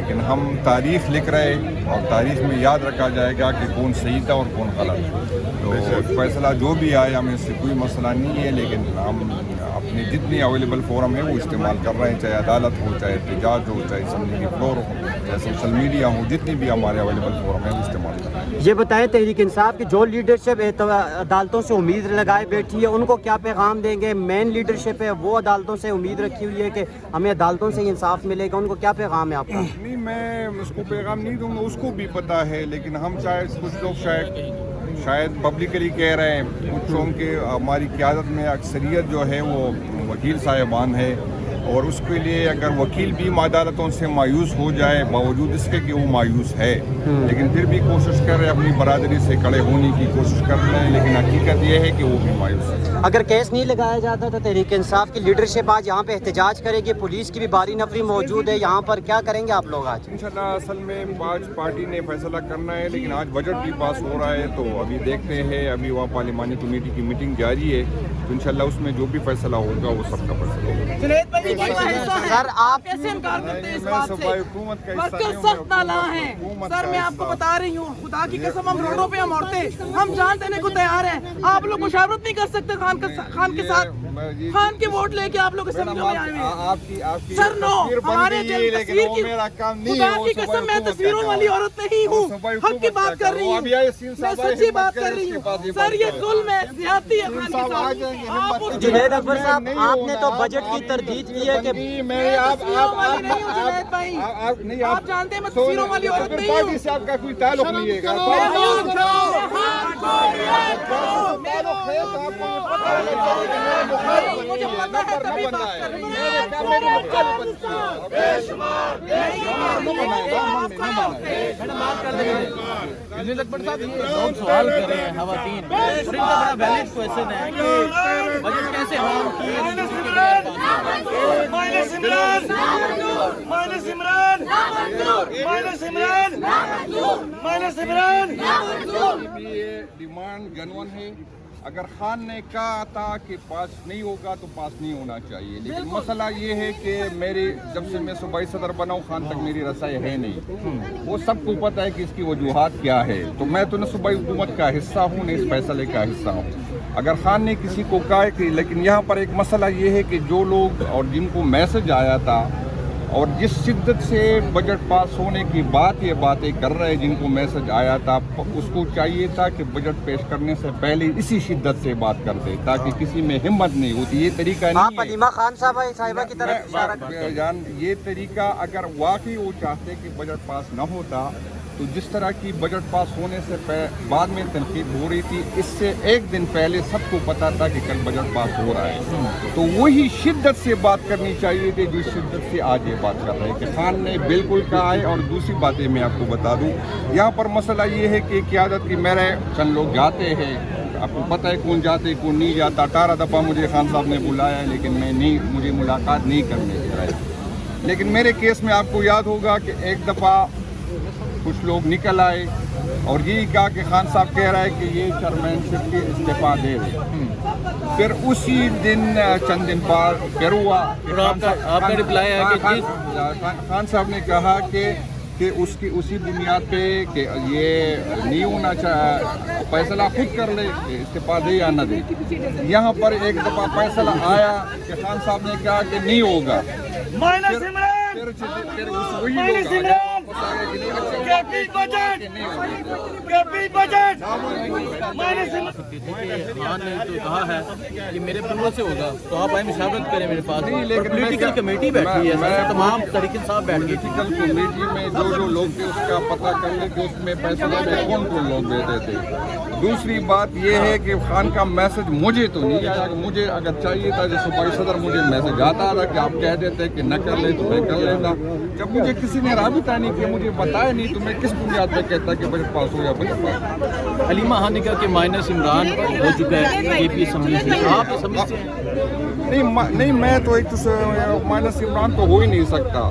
لیکن ہم تاریخ لکھ رہے اور تاریخ میں یاد رکھا جائے گا کہ کون صحیح تھا اور کون غلط. تو فیصلہ جو بھی آیا ہمیں اس سے کوئی مسئلہ نہیں ہے, لیکن ہم اپنے جتنی اویلیبل فورم ہے وہ استعمال کر رہے ہیں, چاہے عدالت ہو, چاہے احتجاج ہو, چاہے اسمبلی کی فلور ہو, چاہے سوشل میڈیا ہو, جتنی بھی ہمارے اویلیبل فورم ہے وہ استعمال کر رہے ہیں. یہ بتائیں تحریک انصاف کی جو لیڈرشپ عدالتوں سے امید لگائے بیٹھی ہے ان کو کیا پیغام دیں گے؟ مین لیڈرشپ ہے وہ عدالتوں سے امید رکھی ہوئی ہے کہ ہمیں عدالتوں سے انصاف ملے گا, ان کو کیا پیغام ہے آپ کا؟ نہیں, میں اس کو پیغام نہیں دوں گا, اس کو بھی پتہ ہے, لیکن ہم کچھ لوگ شاید پبلکلی کہہ رہے ہیں, کچھوں کے ہماری قیادت میں اکثریت جو ہے وہ وکیل صاحبان ہے, اور اس کے لیے اگر وکیل بھی عدالتوں سے مایوس ہو جائے باوجود اس کے کہ وہ مایوس ہے, لیکن پھر بھی کوشش کر رہے اپنی برادری سے کڑے ہونے کی کوشش کر رہے ہیں, لیکن حقیقت یہ ہے کہ وہ بھی مایوس ہے. اگر کیس نہیں لگایا جاتا تو تحریک انصاف کی لیڈرشپ آج یہاں پہ احتجاج کرے گی, پولیس کی بھی باری نفری موجود ہے یہاں پر, کیا کریں گے آپ لوگ آج؟ انشاءاللہ اصل میں آج پارٹی نے فیصلہ کرنا ہے, لیکن آج بجٹ بھی پاس ہو رہا ہے, تو ابھی دیکھتے ہیں, ابھی وہاں پارلیمانی کمیٹی کی میٹنگ جاری ہے, تو انشاءاللہ اس میں جو بھی فیصلہ ہوگا وہ سب کا فیصلہ ہوگا. سر آپ کیسے انکار کرتے ہیں اس بات سے؟ ورکر سخت نالاں ہیں سر, میں آپ کو بتا رہی ہوں, خدا کی قسم ہم روڈوں پہ ہم عورتیں ہم جان دینے کو تیار ہیں. آپ لوگ مشاورت نہیں کر سکتے خان کے ساتھ, خان کے ووٹ لے کے آپ لوگ اسمبلی میں آئے ہیں سر. نو, ہمارے تصویر کی خدا کی قسم میں تصویروں والی عورت نہیں ہوں, حق کی بات کر رہی ہوں, میں سچی بات کر رہی ہوں سر. یہ ظلم ہے, زیادتی ہے خان کے ساتھ. جنید اکبر صاحب, آپ نے تو بجٹ کی تردید کی ہے کہ آپ جانتے ہیں میں تصویروں والی عورت نہیں ہوں. آپ کا کوئی تعلق نہیں ہے. مجھے پتا ہے تبھی بات کر رہی اکبر صاحب یہ لوگ سوال کر رہے ہیں خواتین, اور ان کا بڑا ویلڈ کویشچن ہے کہ بجٹ کیسے عوام کی ڈیمانڈ جنون ہے. اگر خان نے کہا تھا کہ پاس نہیں ہوگا تو پاس نہیں ہونا چاہیے, لیکن مسئلہ یہ ہے کہ جب سے میں صوبائی صدر بنا ہوں خان تک میری رسائی ہے نہیں. وہ سب کو پتہ ہے کہ اس کی وجوہات کیا ہے, تو میں تو نہ صوبائی حکومت کا حصہ ہوں نہ اس فیصلے کا حصہ ہوں. اگر خان نے کسی کو کہا کہ, لیکن یہاں پر ایک مسئلہ یہ ہے کہ جو لوگ اور جن کو میسج آیا تھا اور جس شدت سے بجٹ پاس ہونے کی بات یہ باتیں کر رہے جن کو میسج آیا تھا, اس کو چاہیے تھا کہ بجٹ پیش کرنے سے پہلے اسی شدت سے بات کرتے تاکہ کسی میں ہمت نہیں ہوتی. یہ طریقہ نہیں ہے. آپ علیمہ خان صاحبہ کی طرف جان, یہ طریقہ اگر واقعی وہ چاہتے کہ بجٹ پاس نہ ہوتا تو جس طرح کی بجٹ پاس ہونے سے بعد میں تنقید ہو رہی تھی, اس سے ایک دن پہلے سب کو پتا تھا کہ کل بجٹ پاس ہو رہا ہے, تو وہی شدت سے بات کرنی چاہیے تھی جس شدت سے آج یہ بات کر رہے ہیں کہ خان نے بالکل کہا ہے. اور دوسری باتیں میں آپ کو بتا دوں, یہاں پر مسئلہ یہ ہے کہ قیادت کی میرے چند لوگ جاتے ہیں, آپ کو پتہ ہے کون جاتے کون نہیں جاتا. 18 دفعہ مجھے خان صاحب نے بلایا ہے, لیکن مجھے ملاقات نہیں کرنے دے رہے. لیکن میرے کیس میں آپ کو یاد ہوگا کہ ایک دفعہ کچھ لوگ نکل آئے اور یہی کہا کہ خان صاحب کہہ رہا ہے کہ یہ چیئرمین شپ کے استعفیٰ دے دے. پھر اسی دن چند دن بعد پھر ہوا آپ کا رپلائی ہے کہ خان صاحب نے کہا کہ اس کی اسی بنیاد پہ کہ یہ نہیں ہونا چاہے, فیصلہ خود کر لے کہ استعفیٰ دے یا نہ دے. یہاں پر ایک دفعہ فیصلہ آیا کہ خان صاحب نے کہا کہ نہیں ہوگا. خان نے تو کہا ہے کہ میرے پلوں سے ہوگا تو آپ آئیں مشاورت کریں میرے پاس. پولیٹیکل کمیٹی بیٹھی ہے, تمام تحریک انصاف بیٹھ گئی. پولیٹیکل کمیٹی میں جو لوگ تھے اس کا پتہ کر لیں کہ اس میں فیصلے میں کون لوگ بیٹھے تھے. دوسری بات یہ ہے کہ خان کا میسج مجھے تو نہیں آیا. مجھے اگر چاہیے تھا جیسے صوبائی صدر مجھے میسج آتا تھا کہ آپ کہہ دیتے کہ نہ کر لیں تو میں کر لیتا. جب مجھے کسی نے رابطہ نہیں کیا, مجھے بتایا نہیں, تو میں کس بنیاد پہ کہتا کہ بجٹ پاس ہو یا بجٹ پاس. علیمہ خان نے کہا کہ مائنس عمران ہو چکا ہے اے پی اسمبلی سے, آپ سمجھتے ہیں؟ نہیں, میں تو ایک مائنس عمران تو ہو ہی نہیں سکتا.